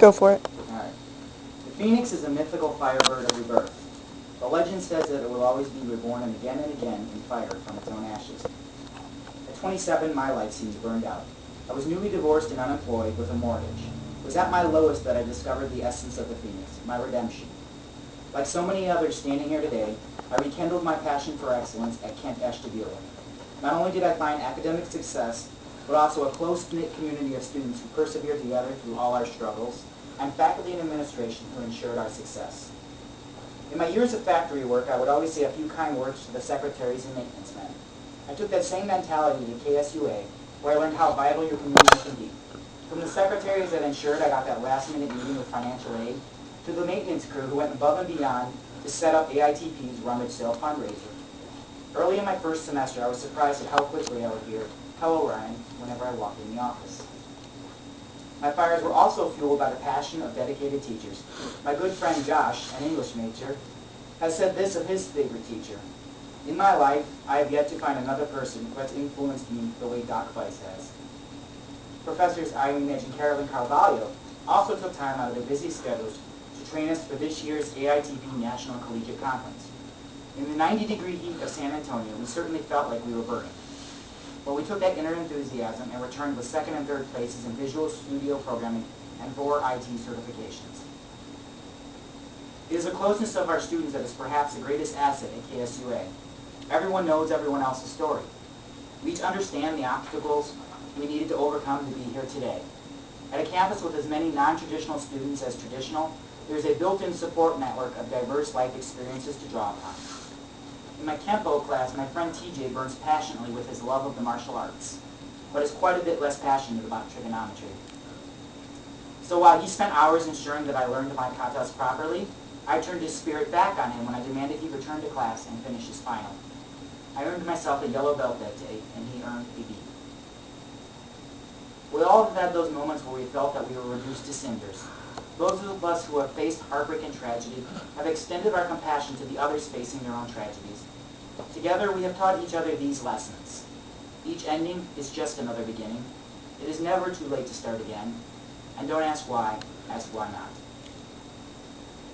Go for it. All right. The phoenix is a mythical firebird of rebirth. The legend says that it will always be reborn and again in fire from its own ashes. At 27, my life seems burned out. I was newly divorced and unemployed with a mortgage. It was at my lowest that I discovered the essence of the phoenix, my redemption. Like so many others standing here today, I rekindled my passion for excellence at Kent Ashtabula. Not only did I find academic success, but also a close-knit community of students who persevered together through all our struggles, and faculty and administration who ensured our success. In my years of factory work, I would always say a few kind words to the secretaries and maintenance men. I took that same mentality to KSUA, where I learned how vital your community can be. From the secretaries that ensured I got that last-minute meeting with financial aid, to the maintenance crew who went above and beyond to set up AITP's rummage sale fundraiser. Early in my first semester, I was surprised at how quickly I would hear, "Hello, Ryan," whenever I walked in the office. My fires were also fueled by the passion of dedicated teachers. My good friend Josh, an English major, has said this of his favorite teacher: "In my life, I have yet to find another person who has influenced me the way Doc Weiss has." Professors Eileen Edge and Carolyn Carvalho also took time out of their busy schedules to train us for this year's AITP National Collegiate Conference. In the 90-degree heat of San Antonio, we certainly felt like we were burning. But we took that inner enthusiasm and returned with second and third places in visual studio programming and 4 IT certifications. It is the closeness of our students that is perhaps the greatest asset at KSUA. Everyone knows everyone else's story. We each understand the obstacles we needed to overcome to be here today. At a campus with as many non-traditional students as traditional, there is a built-in support network of diverse life experiences to draw upon. In my Kempo class, my friend TJ burns passionately with his love of the martial arts, but is quite a bit less passionate about trigonometry. So while he spent hours ensuring that I learned my katas properly, I turned his spirit back on him when I demanded he return to class and finish his final. I earned myself a yellow belt that day, and he earned a B. We all have had those moments where we felt that we were reduced to cinders. Those of us who have faced heartbreak and tragedy have extended our compassion to the others facing their own tragedies. Together, we have taught each other these lessons. Each ending is just another beginning. It is never too late to start again. And don't ask why, ask why not.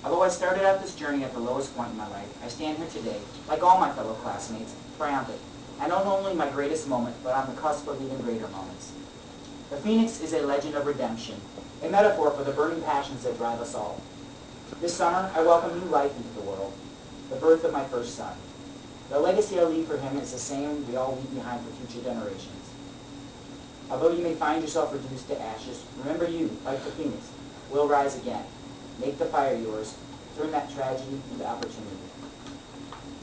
Although I started out this journey at the lowest point in my life, I stand here today, like all my fellow classmates, triumphant, and not only my greatest moment, but on the cusp of even greater moments. The Phoenix is a legend of redemption, a metaphor for the burning passions that drive us all. This summer, I welcome new life into the world, the birth of my first son. The legacy I leave for him is the same we all leave behind for future generations. Although you may find yourself reduced to ashes, remember you, like the Phoenix, will rise again. Make the fire yours. Turn that tragedy into opportunity.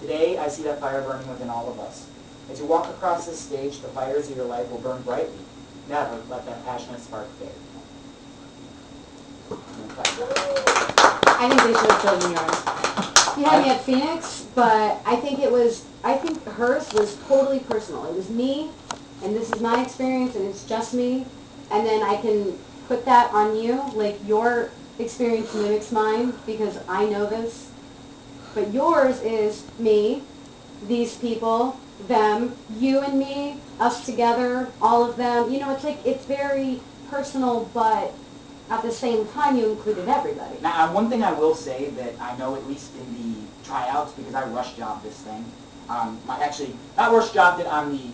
Today, I see that fire burning within all of us. As you walk across this stage, the fires of your life will burn brightly. Never let that passionate spark fade. I think they should have chosen yours. You had me at Phoenix, but I think hers was totally personal. It was me, and this is my experience, and it's just me. And then I can put that on you, like your experience mimics mine, because I know this. But yours is me, these people, them, you and me, us together, all of them. You know, it's like, it's very personal, but at the same time, you included everybody. Now, one thing I will say that I know, at least in the tryouts, because I rush jobbed this thing. Actually, not rush jobbed it on the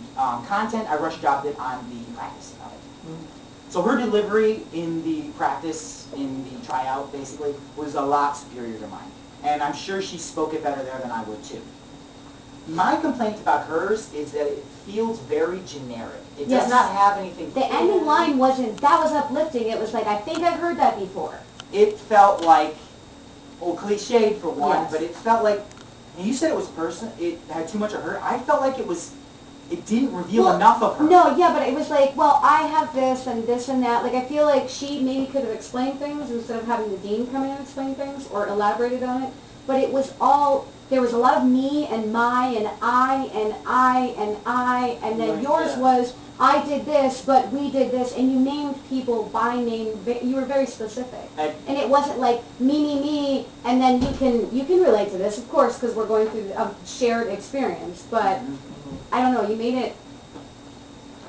content, I rush jobbed it on the practice of it. Mm-hmm. So her delivery in the practice, in the tryout, basically, was a lot superior to mine. And I'm sure she spoke it better there than I would, too. My complaint about hers is that it feels very generic. It does not have anything. The ending line wasn't, that was uplifting. It was like, I think I've heard that before. It felt like, well, cliched for one, yes. But it felt like, and you said it was it had too much of her. I felt like it didn't reveal enough of her. No, yeah, but it was like, well, I have this and that. Like, I feel like she maybe could have explained things instead of having the dean come in and explain things or elaborated on it. But it was all, there was a lot of me and my and I and I and I, and then yours was, I did this, but we did this, and you named people by name. You were very specific. And it wasn't like me, and then you can relate to this, of course, because we're going through a shared experience, but I don't know, you made it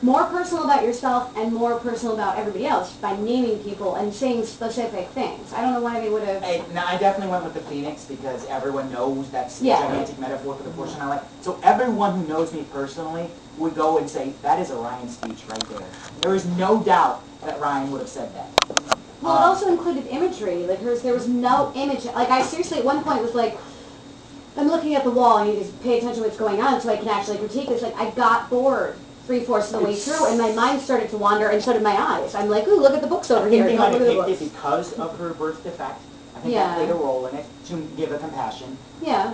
more personal about yourself and more personal about everybody else by naming people and saying specific things. I don't know why they would have. I definitely went with the phoenix because everyone knows that's a Yeah. gigantic metaphor for the portion I like. So everyone who knows me personally would go and say, that is a Ryan speech right there. There is no doubt that Ryan would have said that. Well, it also included imagery. Like hers, there was no image. Like I seriously at one point was like, I'm looking at the wall and you just pay attention to what's going on so I can actually critique this. Like I got bored 3/4 of the way through and my mind started to wander and so did my eyes. I'm like, ooh, look at the books over here. I think they might Look have at the picked it books. because of her birth defect. I think Yeah. that played a role in it to give a compassion. Yeah.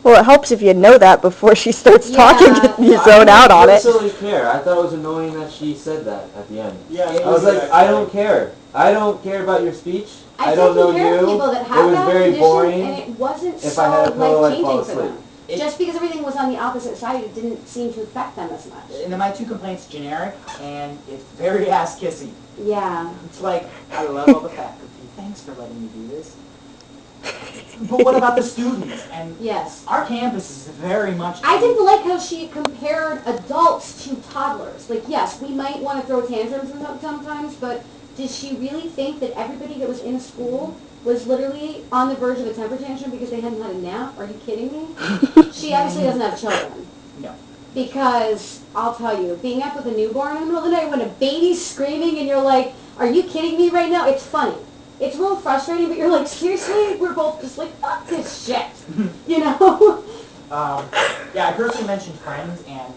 Well, it helps if you know that before she starts Yeah. talking and you zone out on it. I don't really care. I thought it was annoying that she said that at the end. Yeah, I was like, I don't care. I don't care about your speech. I don't know taken care of you. people that It have was that very condition, boring. and it wasn't If so I had a pillow, I'd fall life-changing for asleep. them. Just because everything was on the opposite side, it didn't seem to affect them as much. And then my 2 complaints, generic, and it's very ass-kissing. Yeah. It's like, I love all the faculty. Thanks for letting me do this. But what about the students? And Yes. our campus is very much... I didn't like how she compared adults to toddlers. Like, yes, we might want to throw tantrums sometimes, but did she really think that everybody that was in school was literally on the verge of a temper tantrum because they hadn't had a nap? Are you kidding me? She obviously doesn't have children. No. Because, I'll tell you, being up with a newborn in the middle of the night when a baby's screaming and you're like, are you kidding me right now? It's funny. It's real frustrating, but you're like, seriously? We're both just like, fuck this shit. You know? Yeah, I personally mentioned friends, and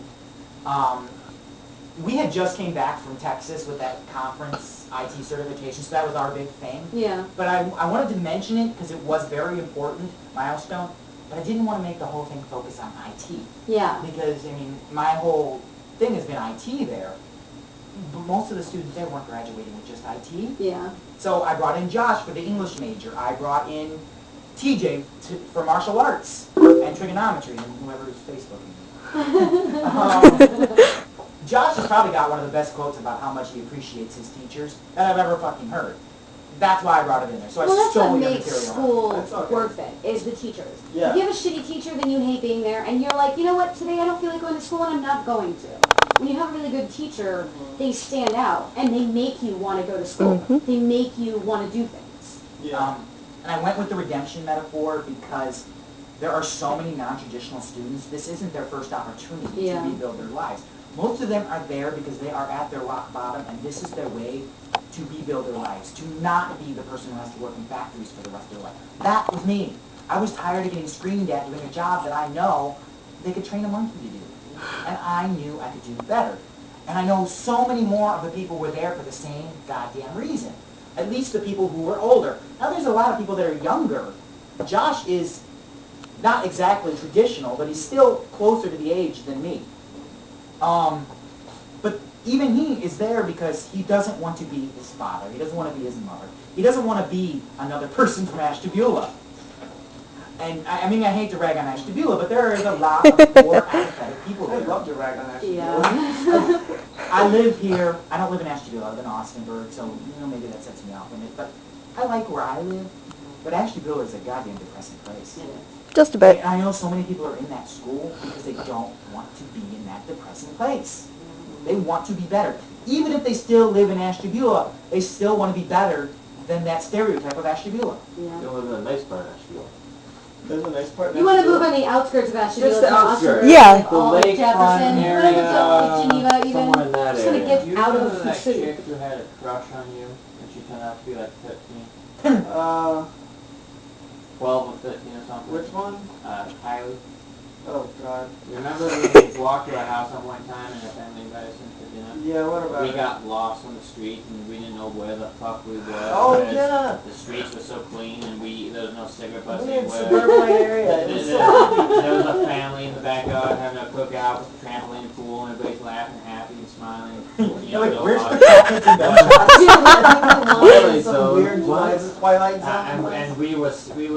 we had just came back from Texas with that conference IT certification, so that was our big thing. Yeah. But I wanted to mention it because it was very important, milestone, but I didn't want to make the whole thing focus on IT. Yeah. Because, I mean, my whole thing has been IT there, but most of the students there weren't graduating with just IT. Yeah. So I brought in Josh for the English major. I brought in TJ for martial arts and trigonometry, and whoever's Facebooking me. Josh has probably got one of the best quotes about how much he appreciates his teachers that I've ever fucking heard. That's why I brought it in there. So Well, I that's stole what your makes material. school That's okay. worth it, is the teachers. Yeah. If you have a shitty teacher, then you hate being there, and you're like, you know what, today I don't feel like going to school, and I'm not going to. When you have a really good teacher, they stand out, and they make you want to go to school. They make you want to do things. Yeah. And I went with the redemption metaphor because there are so many non-traditional students. This isn't their first opportunity Yeah. to rebuild their lives. Most of them are there because they are at their rock bottom, and this is their way to rebuild their lives, to not be the person who has to work in factories for the rest of their life. That was me. I was tired of getting screamed at doing a job that I know they could train a monkey to do. And I knew I could do better. And I know so many more of the people were there for the same goddamn reason. At least the people who were older. Now there's a lot of people that are younger. Josh is not exactly traditional, but he's still closer to the age than me. But even he is there because he doesn't want to be his father. He doesn't want to be his mother. He doesn't want to be another person from Ashtabula. And I mean, I hate to rag on Ashtabula, but there is a lot of poor, apathetic people I there. love to rag on Ashley. Yeah. I live here. I don't live in Ashtabula. I live in Austinburg, so maybe that sets me off in it. But I like where I live. But Ashtabula is a goddamn depressing place. Just a bit. I know so many people are in that school because they don't want to be in that depressing place. They want to be better. Even if they still live in Ashtabula, they still want to be better than that stereotype of Ashtabula. You don't live in a nice part of Asheville. There's a nice part. You want to move on the outskirts of Ashtabula. Just the to outskirts. Austinburg, Yeah. like The all of lakefront Jefferson, area, like Geneva even. somewhere in that Just want to area. get You out remember of the that city. chick who had a crush on you, and she turned out to be like 13? 12 or 13 or something? Which one? Kylie. Oh God. Remember we walked to her house at one time and her family invited us in for dinner? Yeah. What about? We it? got lost on the street and we didn't know where the fuck we were. Oh because yeah. The streets were so clean and there was no cigarette butts We in anywhere. suburban area. It was so There was a family in the backyard having a cookout with a trampoline pool and everybody's laughing, happy and smiling. You're like, so where's hard. the chocolates and gunshots? Really? some So weird what? Twilight Zone. And we were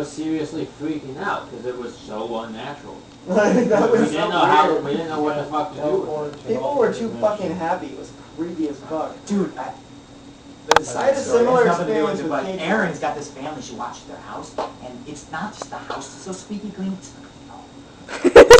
seriously freaking out because it was so unnatural. That We was didn't so know how. weird. We didn't know what the fuck to do with it. People were too fucking happy. It was creepy as fuck. Dude, I had a similar experience with but Kate. Erin's got this family. She watches their house, and it's not just the house that's so squeaky clean. It's the